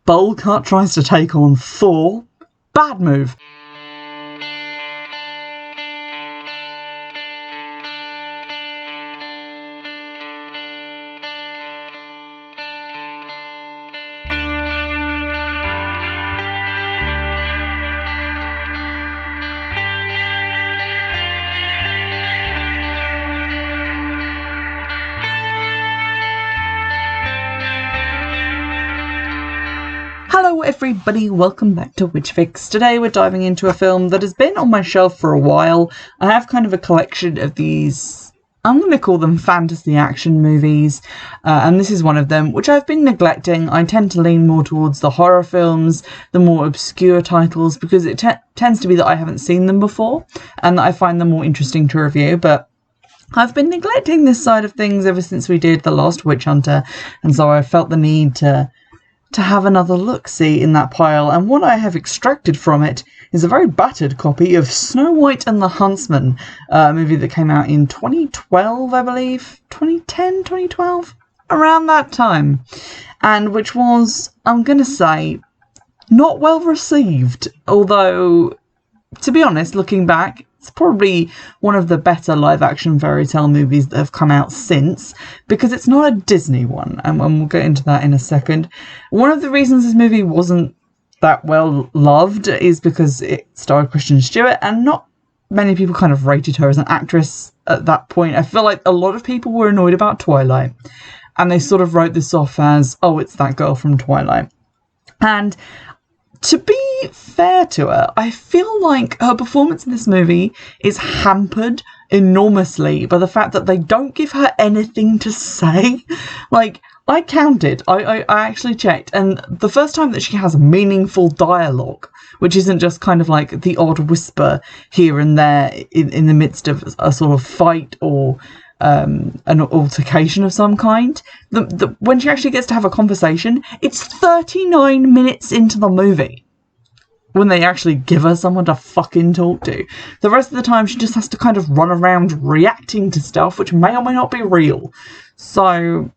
Bowl Cut tries to take on Thor. Bad move. Hello everybody, welcome back to Witchfix. Today we're diving into a film that has been on my shelf for a while. I have kind of a collection of these, I'm going to call them fantasy action movies, and this is one of them, which I've been neglecting. I tend to lean more towards the horror films, the more obscure titles, because it tends to be that I haven't seen them before, and that I find them more interesting to review, but I've been neglecting this side of things ever since we did The Last Witch Hunter, and so I felt the need to have another look-see in that pile, and what I have extracted from it is a very battered copy of Snow White and the Huntsman, a movie that came out in 2012, I believe, 2010, 2012, around that time, and which was, I'm going to say, not well received, although, to be honest, looking back, it's probably one of the better live-action fairy tale movies that have come out since, because it's not a Disney one, and we'll get into that in a second. One of the reasons this movie wasn't that well loved is because it starred Kristen Stewart, and not many people kind of rated her as an actress at that point. I feel like a lot of people were annoyed about Twilight, and they sort of wrote this off as, oh, it's that girl from Twilight. And to be fair to her, I feel like her performance in this movie is hampered enormously by the fact that they don't give her anything to say. Like, I counted, I actually checked, and the first time that she has meaningful dialogue, which isn't just kind of like the odd whisper here and there in the midst of a sort of fight or an altercation of some kind, when she actually gets to have a conversation, it's 39 minutes into the movie when they actually give her someone to fucking talk to. The rest of the time she just has to kind of run around reacting to stuff which may or may not be real. So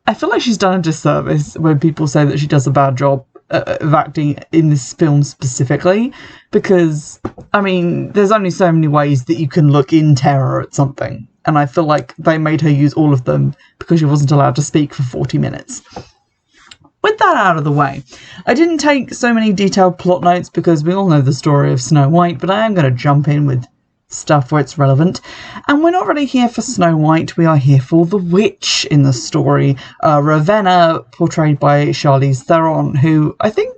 I feel like she's done a disservice when people say that she does a bad job of acting in this film specifically, because, I mean, there's only so many ways that you can look in terror at something, and I feel like they made her use all of them because she wasn't allowed to speak for 40 minutes. With that out of the way, I didn't take so many detailed plot notes because we all know the story of Snow White, but I am going to jump in with stuff where it's relevant. And we're not really here for Snow White, we are here for the witch in the story, Ravenna, portrayed by Charlize Theron, who I think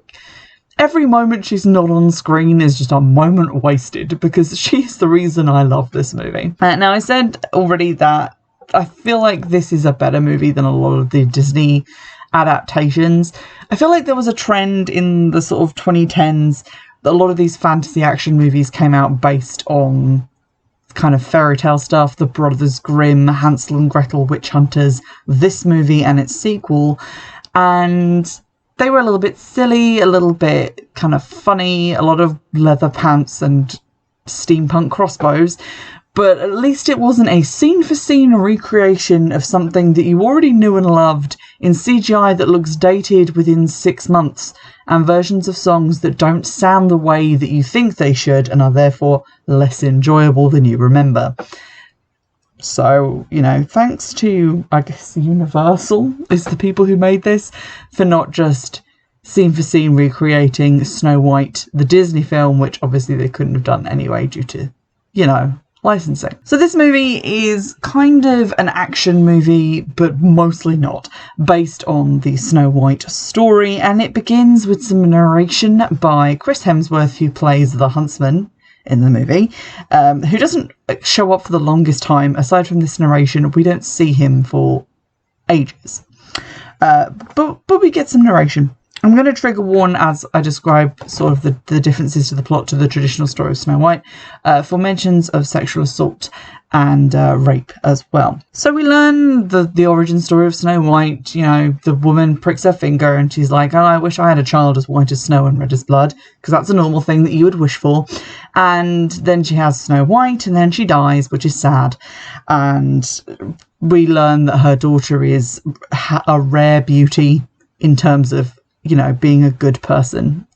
every moment she's not on screen is just a moment wasted, because she's the reason I love this movie. Now, I said already that I feel like this is a better movie than a lot of the Disney adaptations. I feel like there was a trend in the sort of 2010s that a lot of these fantasy action movies came out based on kind of fairy tale stuff, the Brothers Grimm, Hansel and Gretel Witch Hunters, this movie and its sequel, and they were a little bit silly, a little bit kind of funny, a lot of leather pants and steampunk crossbows, but at least it wasn't a scene-for-scene recreation of something that you already knew and loved in CGI that looks dated within 6 months, and versions of songs that don't sound the way that you think they should and are therefore less enjoyable than you remember. So, you know, thanks to, I guess, Universal is the people who made this, for not just scene-for-scene recreating Snow White, the Disney film, which obviously they couldn't have done anyway due to, you know, licensing. So this movie is kind of an action movie, but mostly not, based on the Snow White story, and it begins with some narration by Chris Hemsworth, who plays the Huntsman in the movie, who doesn't show up for the longest time. Aside from this narration, we don't see him for ages. But we get some narration. I'm going to trigger warn as I describe sort of the differences to the plot to the traditional story of Snow White, for mentions of sexual assault and rape as well. So we learn the origin story of Snow White. You know, the woman pricks her finger and she's like, oh, I wish I had a child as white as snow and red as blood, because that's a normal thing that you would wish for. And then she has Snow White, and then she dies, which is sad. And we learn that her daughter is a rare beauty in terms of you know, being a good person,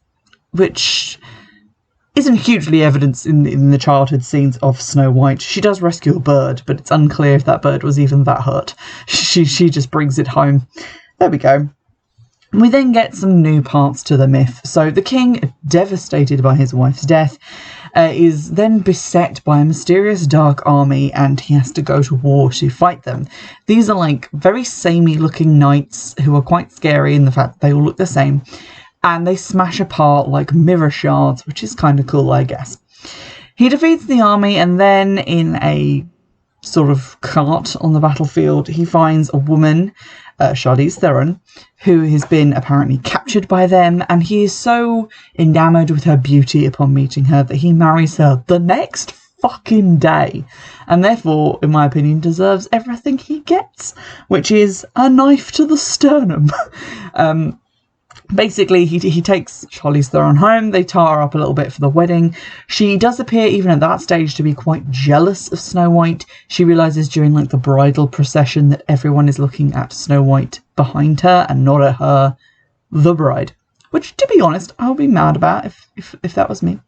which isn't hugely evident in the childhood scenes of Snow White. She does rescue a bird, but it's unclear if that bird was even that hurt. She just brings it home. There we go. We then get some new parts to the myth. So the king, devastated by his wife's death, is then beset by a mysterious dark army, and he has to go to war to fight them. These are like very samey looking knights who are quite scary in the fact that they all look the same, and they smash apart like mirror shards, which is kind of cool, I guess. He defeats the army, and then in a sort of cart on the battlefield, he finds a woman, Charlize Theron, who has been apparently captured by them, and he is so enamoured with her beauty upon meeting her that he marries her the next fucking day, and therefore, in my opinion, deserves everything he gets, which is a knife to the sternum. Basically, he takes Charlize Theron home. They tar her up a little bit for the wedding. She does appear, even at that stage, to be quite jealous of Snow White. She realises during like the bridal procession that everyone is looking at Snow White behind her and not at her, the bride. Which, to be honest, I'll be mad about if that was me.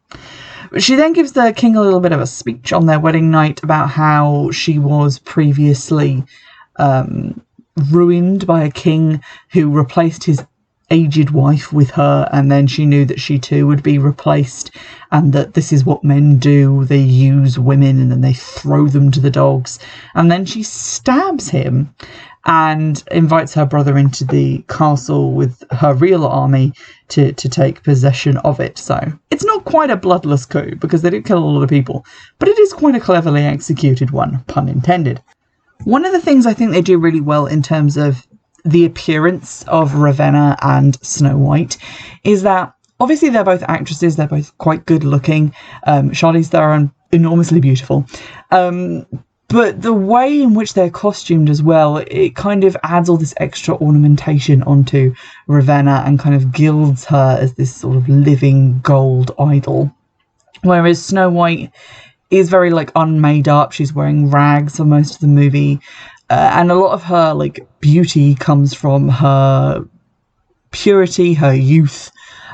But she then gives the king a little bit of a speech on their wedding night about how she was previously ruined by a king who replaced his aged wife with her, and then she knew that she too would be replaced, and that this is what men do. They use women and then they throw them to the dogs, and then she stabs him and invites her brother into the castle with her real army to take possession of it. So it's not quite a bloodless coup, because they did kill a lot of people, but it is quite a cleverly executed one, pun intended. One of the things I think they do really well in terms of the appearance of Ravenna and Snow White is that obviously they're both actresses, they're both quite good looking. Charlize Theron, enormously beautiful. But the way in which they're costumed as well, it kind of adds all this extra ornamentation onto Ravenna and kind of gilds her as this sort of living gold idol. Whereas Snow White is very like unmade up. She's wearing rags for most of the movie. And a lot of her like beauty comes from her purity, her youth,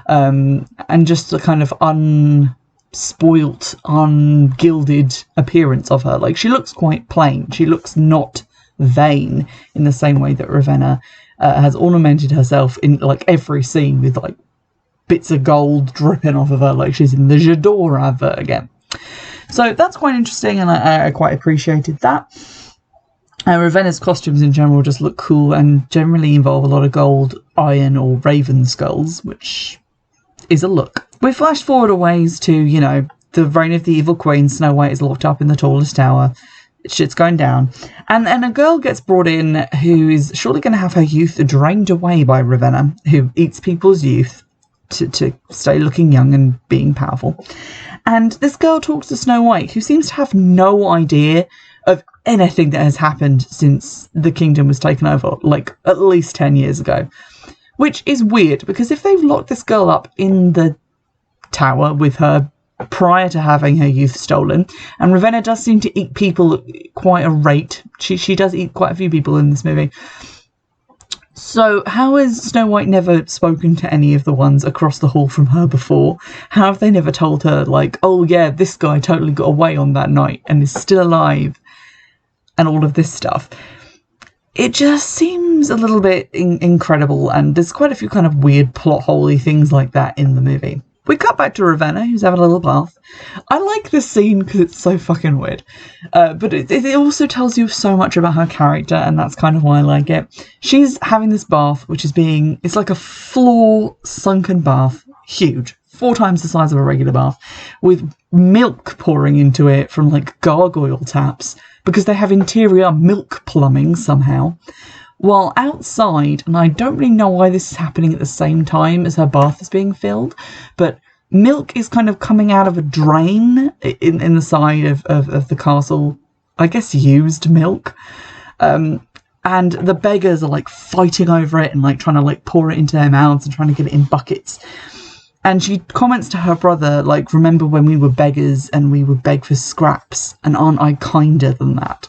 and just the kind of unspoilt, ungilded appearance of her. Like, she looks quite plain. She looks not vain in the same way that Ravenna has ornamented herself in like every scene with like bits of gold dripping off of her, like she's in the J'adore advert again. So that's quite interesting, and I quite appreciated that. Ravenna's costumes in general just look cool and generally involve a lot of gold, iron or raven skulls, which is a look. We flash forward a ways to, you know, the reign of the evil queen. Snow White is locked up in the tallest tower. Shit's going down. And a girl gets brought in who is surely going to have her youth drained away by Ravenna, who eats people's youth to stay looking young and being powerful. And this girl talks to Snow White, who seems to have no idea of anything that has happened since the kingdom was taken over, like at least 10 years ago. Which is weird, because if they've locked this girl up in the tower with her prior to having her youth stolen, and Ravenna does seem to eat people at quite a rate. She does eat quite a few people in this movie. So how has Snow White never spoken to any of the ones across the hall from her before? How have they never told her, like, oh yeah, this guy totally got away on that night and is still alive, and all of this stuff? It just seems a little bit incredible, and there's quite a few kind of weird plot-holey things like that in the movie. We cut back to Ravenna, who's having a little bath. I like this scene because it's so fucking weird. But it also tells you so much about her character, and that's kind of why I like it. She's having this bath, which is it's like a floor sunken bath. Huge. 4 times the size of a regular bath. With milk pouring into it from like gargoyle taps, because they have interior milk plumbing somehow. While outside, and I don't really know why this is happening at the same time as her bath is being filled, but milk is kind of coming out of a drain in the side of the castle. I guess used milk. And the beggars are like fighting over it and like trying to like pour it into their mouths and trying to get it in buckets. And she comments to her brother, like, remember when we were beggars and we would beg for scraps, and aren't I kinder than that?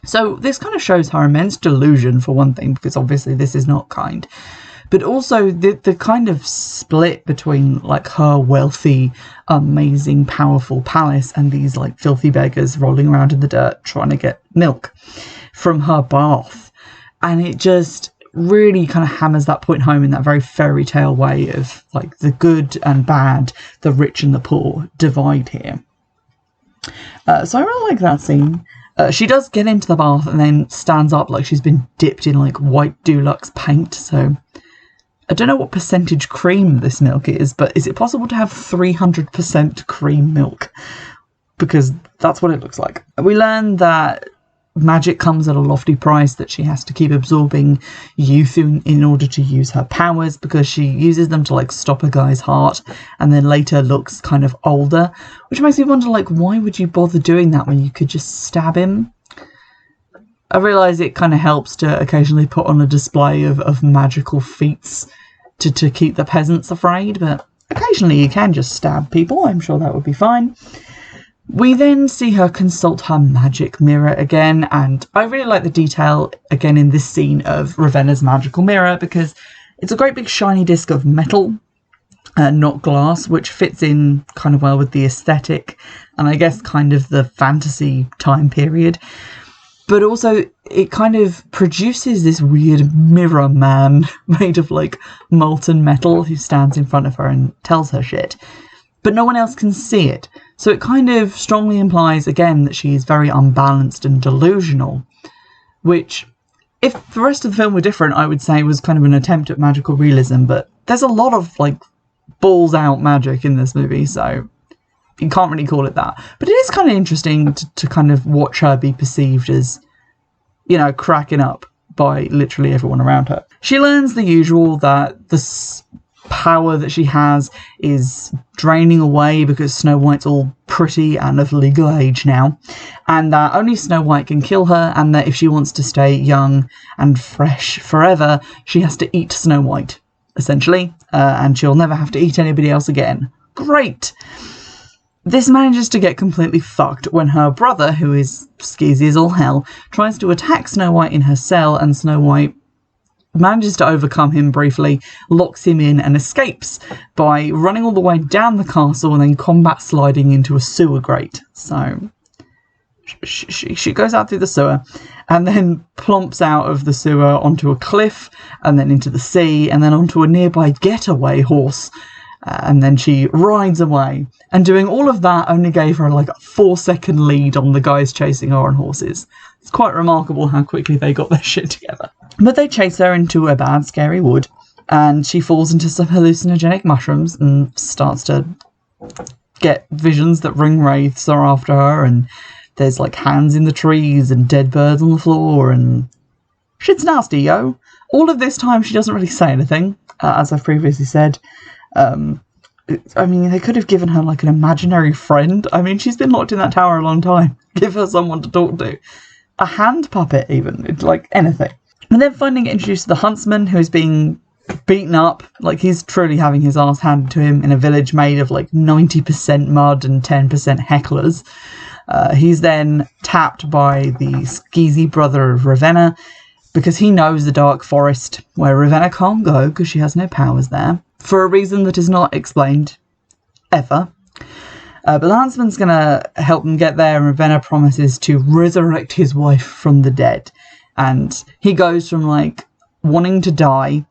So this kind of shows her immense delusion, for one thing, because obviously this is not kind. but also the kind of split between like her wealthy, amazing, powerful palace and these like filthy beggars rolling around in the dirt trying to get milk from her bath. And it just really kind of hammers that point home in that very fairy tale way of like the good and bad, the rich and the poor divide here. So I really like that scene. She does get into the bath and then stands up like she's been dipped in like white Dulux paint. So I don't know what percentage cream this milk is, but is it possible to have 300% cream milk? Because that's what it looks like. We learn that magic comes at a lofty price, that she has to keep absorbing youth in order to use her powers, because she uses them to like stop a guy's heart and then later looks kind of older, which makes me wonder, like, why would you bother doing that when you could just stab him? I realise it kind of helps to occasionally put on a display of magical feats to keep the peasants afraid, but occasionally you can just stab people. I'm sure that would be fine. We then see her consult her magic mirror again, and I really like the detail again in this scene of Ravenna's magical mirror, because it's a great big shiny disc of metal, not glass, which fits in kind of well with the aesthetic and I guess kind of the fantasy time period. But also it kind of produces this weird mirror man made of like molten metal who stands in front of her and tells her shit. But no one else can see it. So it kind of strongly implies, again, that she is very unbalanced and delusional, which, if the rest of the film were different, I would say was kind of an attempt at magical realism, but there's a lot of, like, balls-out magic in this movie, so you can't really call it that. But it is kind of interesting to kind of watch her be perceived as, you know, cracking up by literally everyone around her. She learns the usual, that the power that she has is draining away because Snow White's all pretty and of legal age now, and that only Snow White can kill her, and that if she wants to stay young and fresh forever, she has to eat Snow White, essentially, and she'll never have to eat anybody else again. Great! This manages to get completely fucked when her brother, who is skeezy as all hell, tries to attack Snow White in her cell, and Snow White manages to overcome him briefly, locks him in, and escapes by running all the way down the castle and then combat sliding into a sewer grate. So she goes out through the sewer and then plumps out of the sewer onto a cliff and then into the sea and then onto a nearby getaway horse. And then she rides away. And doing all of that only gave her like a 4-second lead on the guys chasing her on horses. It's quite remarkable how quickly they got their shit together. But they chase her into a bad, scary wood, and she falls into some hallucinogenic mushrooms and starts to get visions that ring wraiths are after her, and there's like hands in the trees and dead birds on the floor, and shit's nasty, yo. All of this time she doesn't really say anything, as I've previously said. I mean, they could have given her like an imaginary friend. I mean, she's been locked in that tower a long time. Give her someone to talk to. A hand puppet, even. It's like anything. And then finally get introduced to the Huntsman, who is being beaten up. Like, he's truly having his ass handed to him in a village made of like 90% mud and 10% hecklers. He's then tapped by the skeezy brother of Ravenna, because he knows the dark forest where Ravenna can't go because she has no powers there, for a reason that is not explained ever. But the Huntsman's going to help him get there, and Ravenna promises to resurrect his wife from the dead. And he goes from, like, wanting to die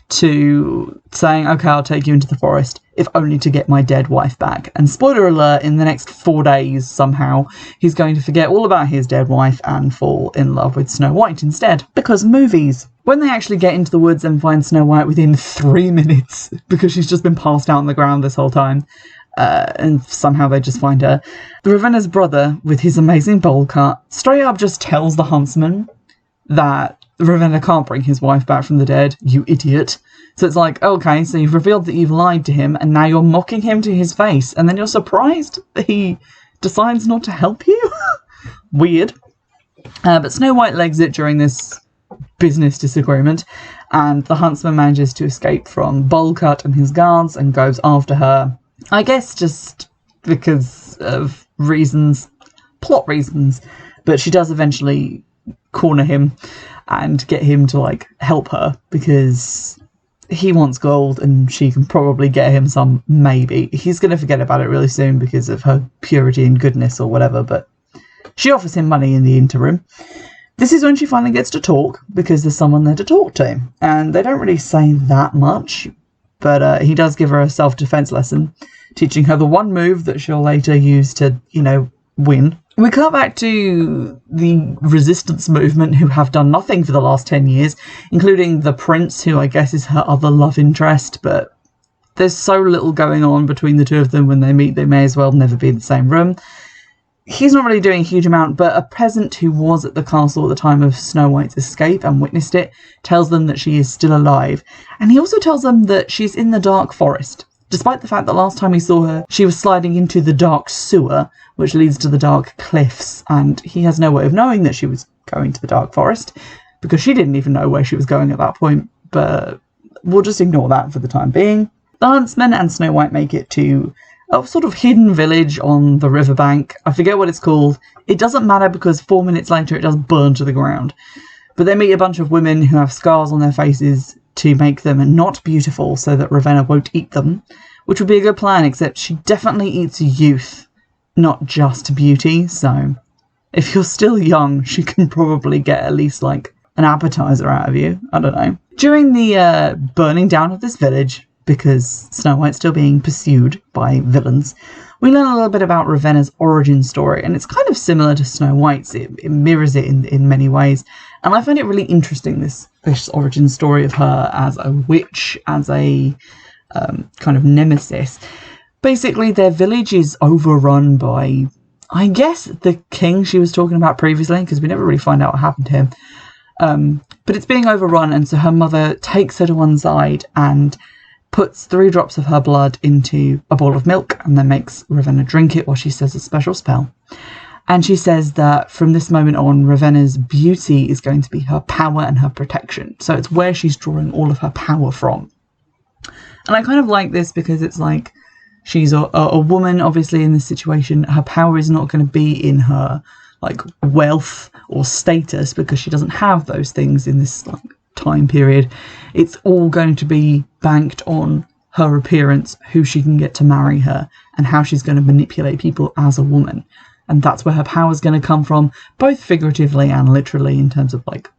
to saying, okay, I'll take you into the forest, if only to get my dead wife back. And spoiler alert, in the next 4 days, somehow, he's going to forget all about his dead wife and fall in love with Snow White instead. Because movies. When they actually get into the woods and find Snow White within 3 minutes, because she's just been passed out on the ground this whole time, and somehow they just find her, Ravenna's brother, with his amazing bowl cut, straight up just tells the Huntsman that Ravenna can't bring his wife back from the dead, you idiot. So it's like, okay, so you've revealed that you've lied to him, and now you're mocking him to his face, and then you're surprised that he decides not to help you? Weird. But Snow White legs it during this business disagreement, and the Huntsman manages to escape from Bollcut and his guards and goes after her, I guess just because of reasons, plot reasons, but she does eventually corner him and get him to, like, help her, because he wants gold and she can probably get him some, maybe. He's going to forget about it really soon because of her purity and goodness or whatever, but she offers him money in the interim. This is when she finally gets to talk because there's someone there to talk to. And they don't really say that much, but he does give her a self-defense lesson, teaching her the one move that she'll later use to, win. We cut back to the resistance movement, who have done nothing for the last 10 years, including the prince, who I guess is her other love interest, but there's so little going on between the two of them. When they meet, they may as well never be in the same room. He's not really doing a huge amount, but a peasant who was at the castle at the time of Snow White's escape and witnessed it tells them that she is still alive. And he also tells them that she's in the dark forest, despite the fact that last time he saw her, she was sliding into the dark sewer, which leads to the dark cliffs, and he has no way of knowing that she was going to the dark forest, because she didn't even know where she was going at that point, but we'll just ignore that for the time being. The Huntsman and Snow White make it to a sort of hidden village on the riverbank. I forget what it's called. It doesn't matter because 4 minutes later it does burn to the ground. But they meet a bunch of women who have scars on their faces to make them not beautiful so that Ravenna won't eat them, which would be a good plan, except she definitely eats youth, not just beauty. So if you're still young, she can probably get at least like an appetizer out of you. I don't know. During the burning down of this village, because Snow White's still being pursued by villains, we learn a little bit about Ravenna's origin story, and it's kind of similar to Snow White's. It mirrors it in many ways, and I find it really interesting, this origin story of her as a witch, as a kind of nemesis. Basically, their village is overrun by, I guess, the king she was talking about previously, because we never really find out what happened to him. But it's being overrun, and so her mother takes her to one side and puts 3 drops of her blood into a bowl of milk and then makes Ravenna drink it while she says a special spell. And she says that from this moment on, Ravenna's beauty is going to be her power and her protection. So it's where she's drawing all of her power from. And I kind of like this because it's like she's a woman, obviously, in this situation. Her power is not going to be in her like wealth or status, because she doesn't have those things in this like time period. It's all going to be banked on her appearance, who she can get to marry her, and how she's going to manipulate people as a woman. And that's where her power is going to come from, both figuratively and literally, in terms of like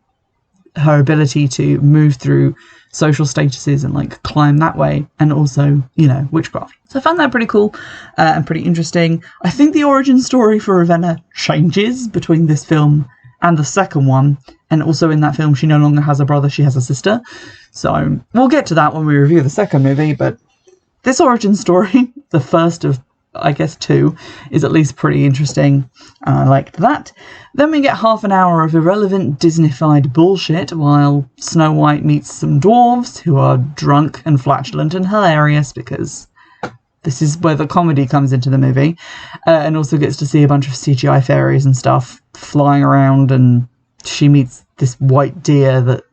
her ability to move through social statuses and like climb that way, and also, witchcraft. So I found that pretty cool and pretty interesting. I think the origin story for Ravenna changes between this film and the second one, and also in that film she no longer has a brother, she has a sister. So we'll get to that when we review the second movie, but this origin story, the first of I guess 2, is at least pretty interesting. I liked that. Then we get half an hour of irrelevant Disney-fied bullshit while Snow White meets some dwarves who are drunk and flatulent and hilarious, because this is where the comedy comes into the movie, and also gets to see a bunch of CGI fairies and stuff flying around, and she meets this white deer that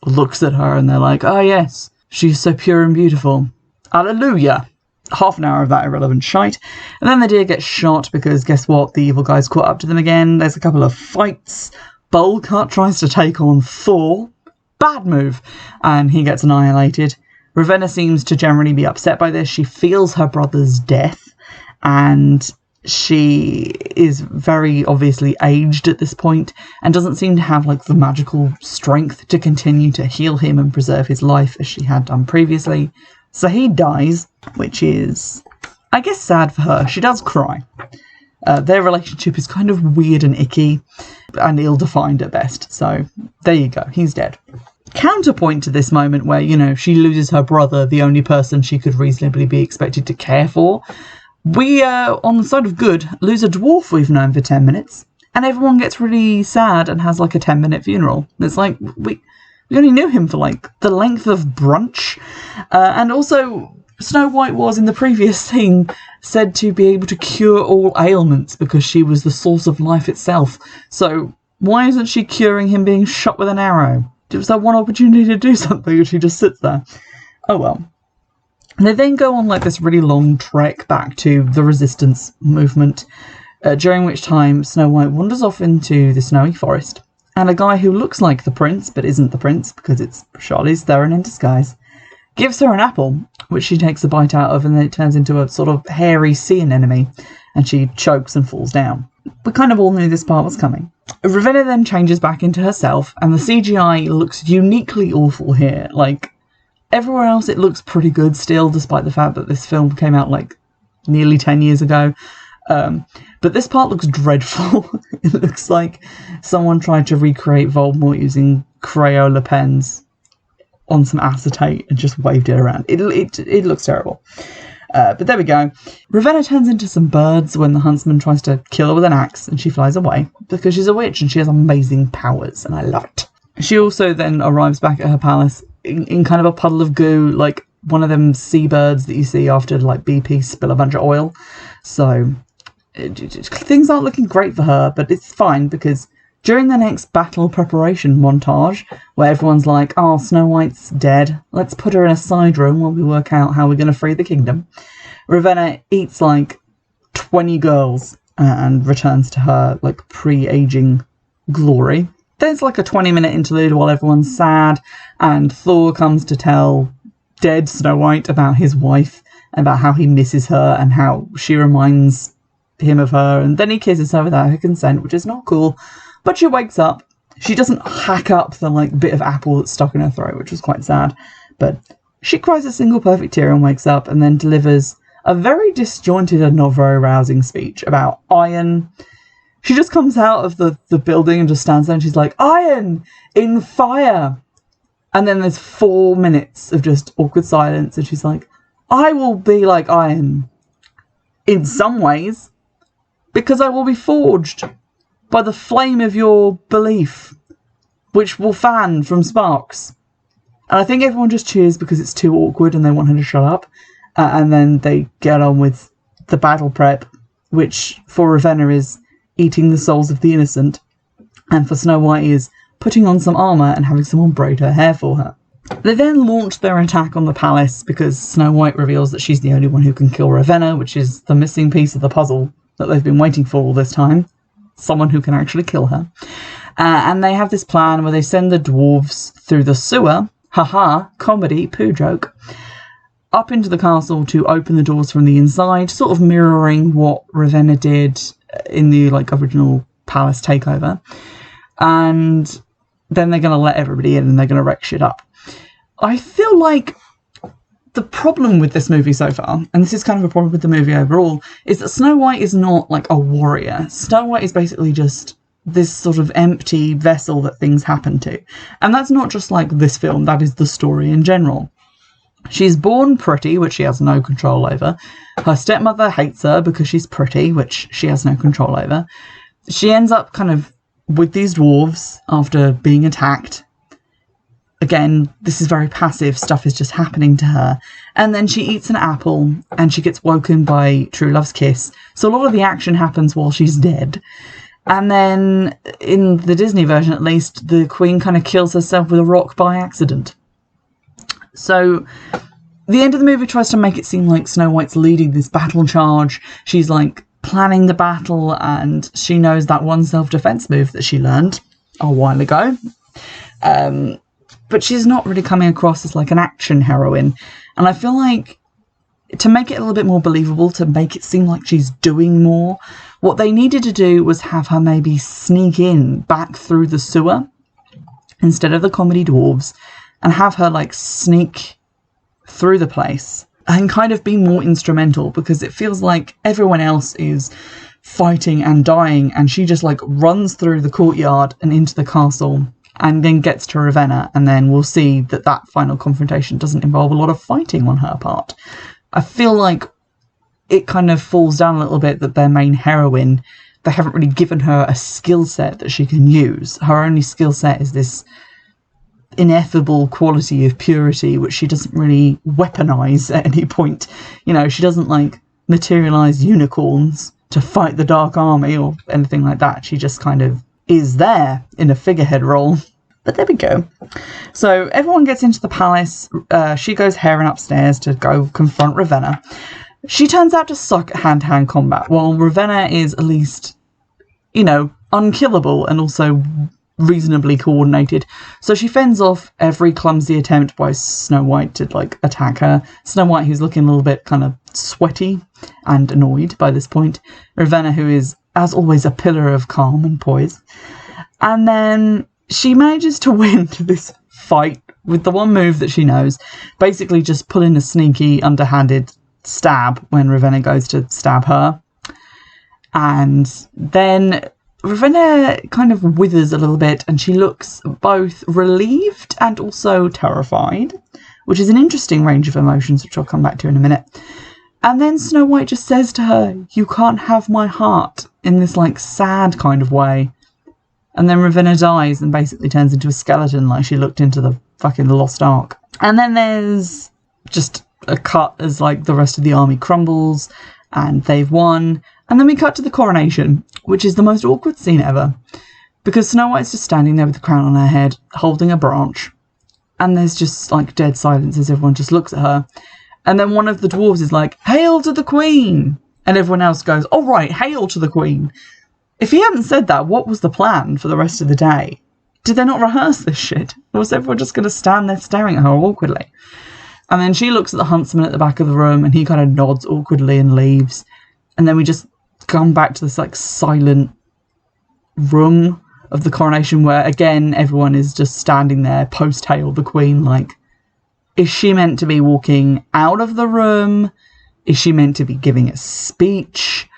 looks at her and they're like, oh yes, she's so pure and beautiful. Hallelujah. Half an hour of that irrelevant shite, and then the deer gets shot because guess what, the evil guy's caught up to them again. There's a couple of fights. Bolcut tries to take on Thor, bad move, and he gets annihilated. Ravenna seems to generally be upset by this. She feels her brother's death, and she is very obviously aged at this point and doesn't seem to have like the magical strength to continue to heal him and preserve his life as she had done previously. So he dies, which is, I guess, sad for her. She does cry. Their relationship is kind of weird and icky and ill-defined at best. So there you go. He's dead. Counterpoint to this moment where, she loses her brother, the only person she could reasonably be expected to care for. We, on the side of good, lose a dwarf we've known for 10 minutes. And everyone gets really sad and has like a 10-minute funeral. It's like, we only knew him for like the length of brunch. And also, Snow White was in the previous scene said to be able to cure all ailments because she was the source of life itself. So why isn't she curing him being shot with an arrow? It was that one opportunity to do something and she just sits there. Oh well. They then go on like this really long trek back to the resistance movement, during which time Snow White wanders off into the snowy forest. And a guy who looks like the prince, but isn't the prince, because it's Charlize Theron in disguise, gives her an apple, which she takes a bite out of, and then it turns into a sort of hairy sea anemone, and she chokes and falls down. We kind of all knew this part was coming. Ravenna then changes back into herself, and the CGI looks uniquely awful here. Like, everywhere else it looks pretty good still, despite the fact that this film came out like nearly 10 years ago. But this part looks dreadful. It looks like someone tried to recreate Voldemort using Crayola pens on some acetate and just waved it around. It looks terrible. But there we go. Ravenna turns into some birds when the Huntsman tries to kill her with an axe, and she flies away because she's a witch and she has amazing powers, and I love it. She also then arrives back at her palace in kind of a puddle of goo, like one of them seabirds that you see after like BP spill a bunch of oil. So things aren't looking great for her, but it's fine because during the next battle preparation montage, where everyone's like, oh, Snow White's dead, let's put her in a side room while we work out how we're going to free the kingdom, Ravenna eats like 20 girls and returns to her like pre-aging glory. There's like a 20-minute interlude while everyone's sad, and Thor comes to tell dead Snow White about his wife, about how he misses her and how she reminds him of her, and then he kisses her without her consent, which is not cool. But she wakes up. She doesn't hack up the like bit of apple that's stuck in her throat, which was quite sad. But she cries a single perfect tear and wakes up, and then delivers a very disjointed and not very rousing speech about iron. She just comes out of the building and just stands there and she's like, iron in fire. And then there's 4 minutes of just awkward silence, and she's like, I will be like iron in some ways, because I will be forged by the flame of your belief, which will fan from sparks. And I think everyone just cheers because it's too awkward and they want her to shut up. And then they get on with the battle prep, which for Ravenna is eating the souls of the innocent, and for Snow White is putting on some armour and having someone braid her hair for her. They then launch their attack on the palace because Snow White reveals that she's the only one who can kill Ravenna, which is the missing piece of the puzzle that they've been waiting for all this time. Someone who can actually kill her. And they have this plan where they send the dwarves through the sewer, haha, comedy, poo joke, up into the castle to open the doors from the inside, sort of mirroring what Ravenna did in the like original palace takeover. And then they're going to let everybody in and they're going to wreck shit up. I feel like the problem with this movie so far, and this is kind of a problem with the movie overall, is that Snow White is not like a warrior. Snow White is basically just this sort of empty vessel that things happen to. And that's not just like this film, that is the story in general. She's born pretty, which she has no control over. Her stepmother hates her because she's pretty, which she has no control over. She ends up kind of with these dwarves after being attacked. Again, this is very passive, stuff is just happening to her. And then she eats an apple and she gets woken by True Love's kiss. So a lot of the action happens while she's dead. And then, in the Disney version at least, the Queen kind of kills herself with a rock by accident. So, the end of the movie tries to make it seem like Snow White's leading this battle charge. She's like planning the battle, and she knows that one self-defense move that she learned a while ago. But she's not really coming across as like an action heroine. And I feel like to make it a little bit more believable, to make it seem like she's doing more, what they needed to do was have her maybe sneak in back through the sewer instead of the comedy dwarves, and have her like sneak through the place and kind of be more instrumental, because it feels like everyone else is fighting and dying and she just like runs through the courtyard and into the castle and then gets to Ravenna, and then we'll see that that final confrontation doesn't involve a lot of fighting on her part. I feel like it kind of falls down a little bit that their main heroine, they haven't really given her a skill set that she can use. Her only skill set is this ineffable quality of purity, which she doesn't really weaponize at any point. You know, she doesn't like materialize unicorns to fight the Dark Army or anything like that. She just kind of is there in a figurehead role. But there we go. So everyone gets into the palace. She goes herring upstairs to go confront Ravenna. She turns out to suck at hand-to-hand combat, while Ravenna is at least, you know, unkillable and also reasonably coordinated. So she fends off every clumsy attempt by Snow White to like attack her. Snow White, who's looking a little bit kind of sweaty and annoyed by this point. Ravenna, who is, as always, a pillar of calm and poise. And then she manages to win this fight with the one move that she knows, basically just pulling a sneaky, underhanded stab when Ravenna goes to stab her. And then Ravenna kind of withers a little bit, and she looks both relieved and also terrified, which is an interesting range of emotions, which I'll come back to in a minute. And then Snow White just says to her, "You can't have my heart," in this like sad kind of way. And then Ravenna dies and basically turns into a skeleton, like she looked into the fucking Lost Ark. And then there's just a cut as like the rest of the army crumbles and they've won. And then we cut to the coronation, which is the most awkward scene ever, because Snow White's just standing there with the crown on her head, holding a branch, and there's just like dead silence as everyone just looks at her. And then one of the dwarves is like, "Hail to the Queen!" And everyone else goes, "All right, hail to the Queen." If he hadn't said that, what was the plan for the rest of the day? Did they not rehearse this shit? Or was everyone just going to stand there staring at her awkwardly? And then she looks at the huntsman at the back of the room, and he kind of nods awkwardly and leaves. And then we just come back to this like silent room of the coronation where again everyone is just standing there post hail the Queen. Like, is she meant to be walking out of the room? Is she meant to be giving a speech?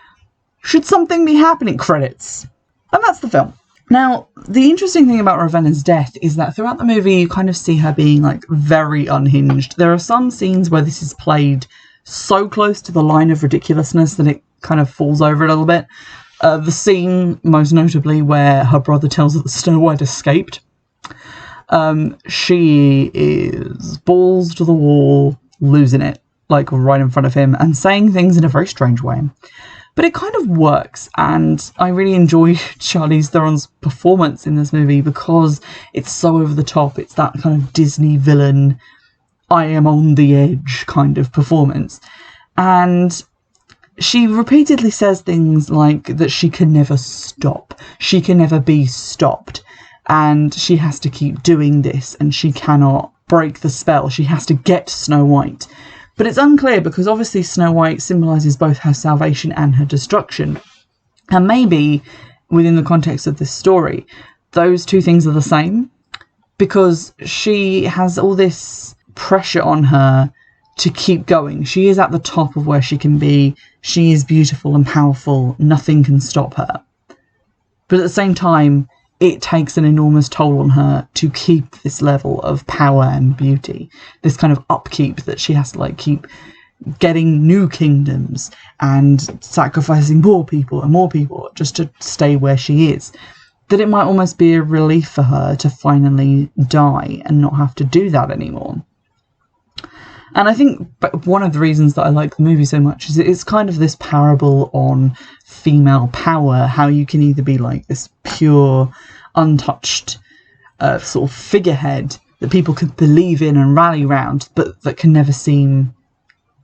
Should something be happening? Credits. And that's the film. Now, the interesting thing about Ravenna's death is that throughout the movie you kind of see her being like very unhinged. There are some scenes where this is played so close to the line of ridiculousness that it kind of falls over a little bit. The scene, most notably, where her brother tells her that Snow White escaped. She is balls to the wall, losing it, like right in front of him, and saying things in a very strange way. But it kind of works, and I really enjoy Charlize Theron's performance in this movie because it's so over the top. It's that kind of Disney villain, I am on the edge kind of performance. And she repeatedly says things like that she can never stop. She can never be stopped. And she has to keep doing this, and she cannot break the spell. She has to get Snow White. But it's unclear because obviously Snow White symbolises both her salvation and her destruction. And maybe within the context of this story, those two things are the same, because she has all this pressure on her to keep going. She is at the top of where she can be. She is beautiful and powerful. Nothing can stop her. But at the same time, it takes an enormous toll on her to keep this level of power and beauty. This kind of upkeep that she has to like keep getting new kingdoms and sacrificing more people just to stay where she is. That it might almost be a relief for her to finally die and not have to do that anymore. And I think one of the reasons that I like the movie so much is it's kind of this parable on female power, how you can either be like this pure, untouched sort of figurehead that people could believe in and rally around, but that can never seem,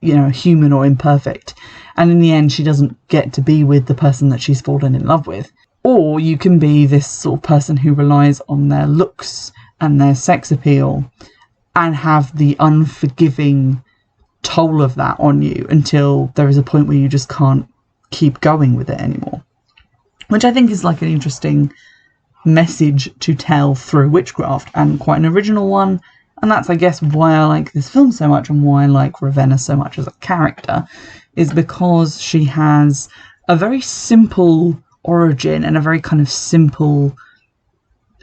human or imperfect. And in the end, she doesn't get to be with the person that she's fallen in love with. Or you can be this sort of person who relies on their looks and their sex appeal and have the unforgiving toll of that on you until there is a point where you just can't keep going with it anymore. Which I think is like an interesting message to tell through witchcraft, and quite an original one. And that's, I guess, why I like this film so much and why I like Ravenna so much as a character, is because she has a very simple origin and a very kind of simple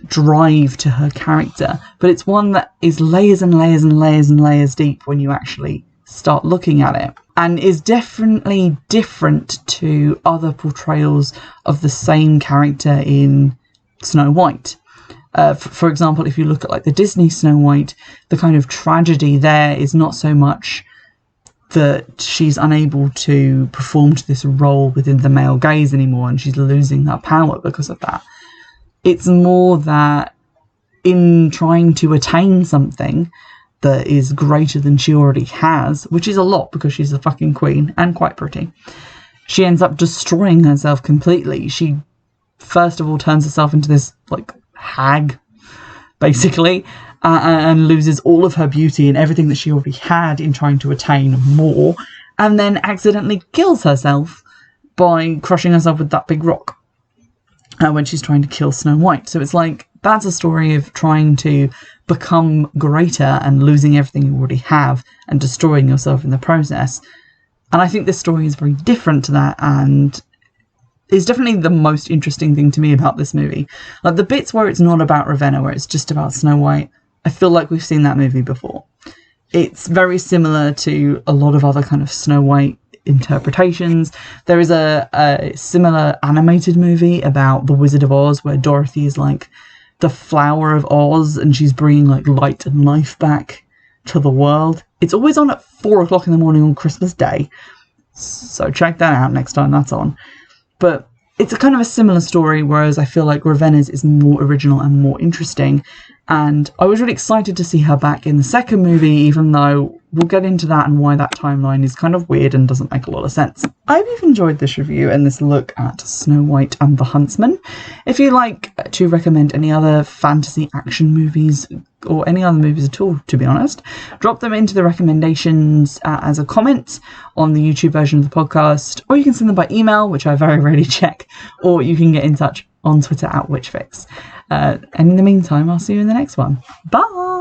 drive to her character, but it's one that is layers and layers and layers and layers deep when you actually start looking at it, and is definitely different to other portrayals of the same character in Snow White. For example, if you look at like the Disney Snow White, the kind of tragedy there is not so much that she's unable to perform to this role within the male gaze anymore and she's losing her power because of that. It's more that in trying to attain something that is greater than she already has, which is a lot because she's a fucking queen and quite pretty, she ends up destroying herself completely. She first of all turns herself into this like hag, basically, and loses all of her beauty and everything that she already had in trying to attain more, and then accidentally kills herself by crushing herself with that big rock when she's trying to kill Snow White. So it's like, that's a story of trying to become greater and losing everything you already have and destroying yourself in the process. And I think this story is very different to that, and is definitely the most interesting thing to me about this movie. Like, the bits where it's not about Ravenna, where it's just about Snow White, I feel like we've seen that movie before. It's very similar to a lot of other kind of Snow White interpretations. There is a similar animated movie about the Wizard of Oz, where Dorothy is like the flower of Oz and she's bringing like light and life back to the world. It's always on at 4 o'clock in the morning on Christmas Day, so check that out next time that's on. But it's a kind of a similar story, whereas I feel like Ravenna's is more original and more interesting. And I was really excited to see her back in the second movie, even though we'll get into that and why that timeline is kind of weird and doesn't make a lot of sense. I hope you've enjoyed this review and this look at Snow White and the Huntsman. If you'd like to recommend any other fantasy action movies, or any other movies at all, to be honest, drop them into the recommendations as a comment on the YouTube version of the podcast, or you can send them by email, which I very rarely check, or you can get in touch on Twitter at Witchfix. And in the meantime, I'll see you in the next one. Bye!